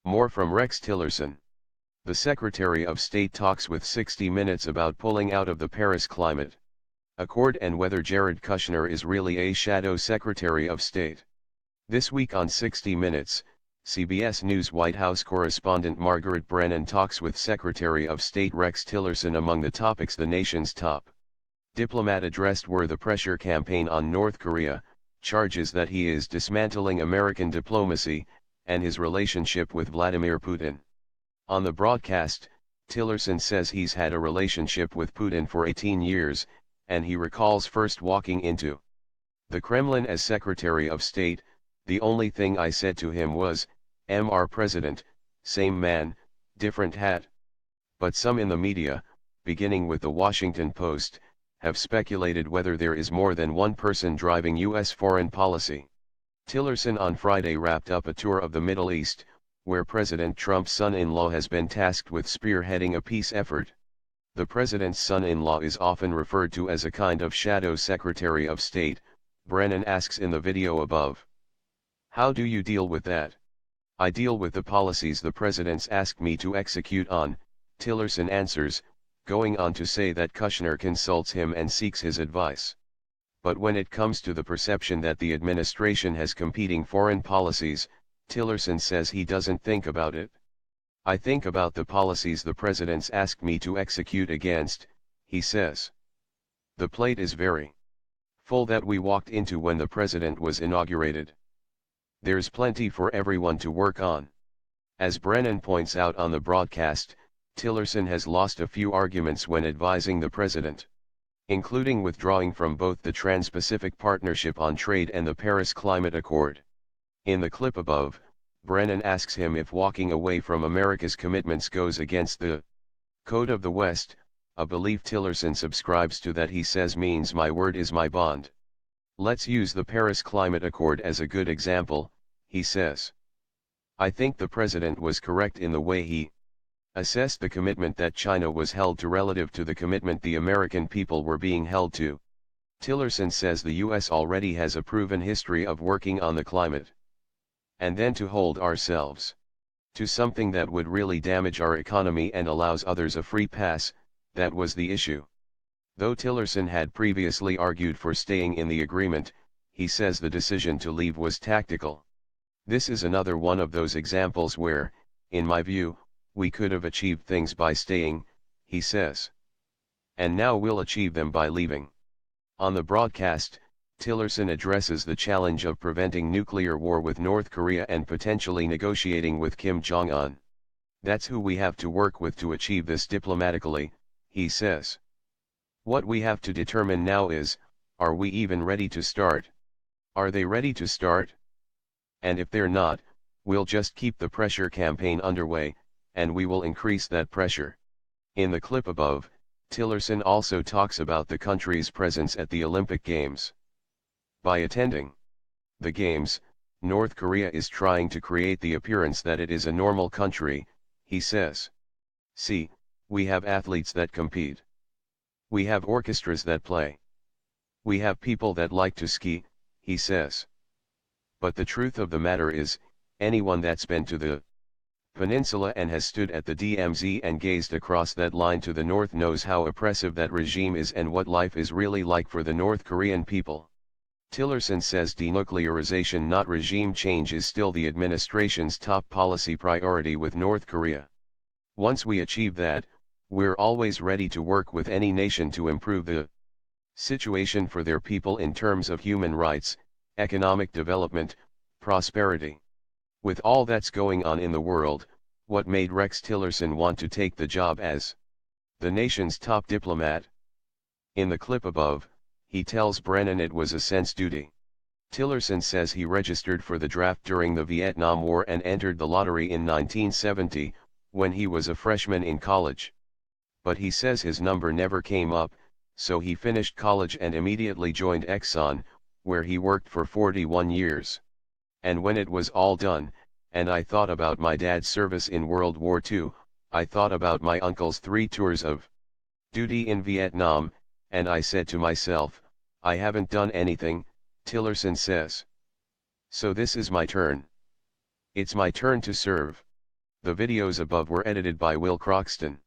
More from Rex Tillerson. The Secretary of State talks with 60 Minutes about pulling out of the Paris Climate Accord and whether Jared Kushner is really a shadow Secretary of State. This week on 60 Minutes, CBS News White House correspondent Margaret Brennan talks with Secretary of State Rex Tillerson. Among the topics the nation's top diplomat addressed were the pressure campaign on North Korea, charges that he is dismantling American diplomacy, and his relationship with Vladimir Putin. On the broadcast, Tillerson says he's had a relationship with Putin for 18 years, and he recalls first walking into the Kremlin as Secretary of State. The only thing I said to him was, "Mr. President, same man, different hat." But some in the media, beginning with the Washington Post, have speculated whether there is more than one person driving U.S. foreign policy. Tillerson on Friday wrapped up a tour of the Middle East, where President Trump's son-in-law has been tasked with spearheading a peace effort. The president's son-in-law is often referred to as a kind of shadow Secretary of State, Brennan asks in the video above. How do you deal with that? I deal with the policies the presidents ask me to execute on, Tillerson answers, going on to say that Kushner consults him and seeks his advice. But when it comes to the perception that the administration has competing foreign policies, Tillerson says he doesn't think about it. I think about the policies the presidents ask me to execute against, he says. The plate is very full that we walked into when the president was inaugurated. There's plenty for everyone to work on. As Brennan points out on the broadcast, Tillerson has lost a few arguments when advising the president, including withdrawing from both the Trans-Pacific Partnership on Trade and the Paris Climate Accord. In the clip above, Brennan asks him if walking away from America's commitments goes against the Code of the West, a belief Tillerson subscribes to that he says means my word is my bond. Let's use the Paris Climate Accord as a good example, he says. I think the president was correct in the way he assessed the commitment that China was held to relative to the commitment the American people were being held to. Tillerson says the U.S. already has a proven history of working on the climate. And then to hold ourselves to something that would really damage our economy and allows others a free pass, that was the issue. Though Tillerson had previously argued for staying in the agreement, he says the decision to leave was tactical. This is another one of those examples where, in my view, we could have achieved things by staying, he says. And now we'll achieve them by leaving. On the broadcast, Tillerson addresses the challenge of preventing nuclear war with North Korea and potentially negotiating with Kim Jong-un. That's who we have to work with to achieve this diplomatically, he says. What we have to determine now is, are we even ready to start? Are they ready to start? And if they're not, we'll just keep the pressure campaign underway, and we will increase that pressure. In the clip above, Tillerson also talks about the country's presence at the Olympic Games. By attending the Games, North Korea is trying to create the appearance that it is a normal country, he says. See, we have athletes that compete. We have orchestras that play. We have people that like to ski, he says. But the truth of the matter is, anyone that's been to the peninsula and has stood at the DMZ and gazed across that line to the north knows how oppressive that regime is and what life is really like for the North Korean people. Tillerson says denuclearization, not regime change, is still the administration's top policy priority with North Korea. Once we achieve that, we're always ready to work with any nation to improve the situation for their people in terms of human rights, economic development, prosperity. With all that's going on in the world, what made Rex Tillerson want to take the job as the nation's top diplomat? In the clip above, he tells Brennan it was a sense duty. Tillerson says he registered for the draft during the Vietnam War and entered the lottery in 1970, when he was a freshman in college. But he says his number never came up, so he finished college and immediately joined Exxon, where he worked for 41 years. And when it was all done, and I thought about my dad's service in World War II, I thought about my uncle's 3 tours of duty in Vietnam, and I said to myself, I haven't done anything, Tillerson says. So this is my turn. It's my turn to serve. The videos above were edited by Will Croxton.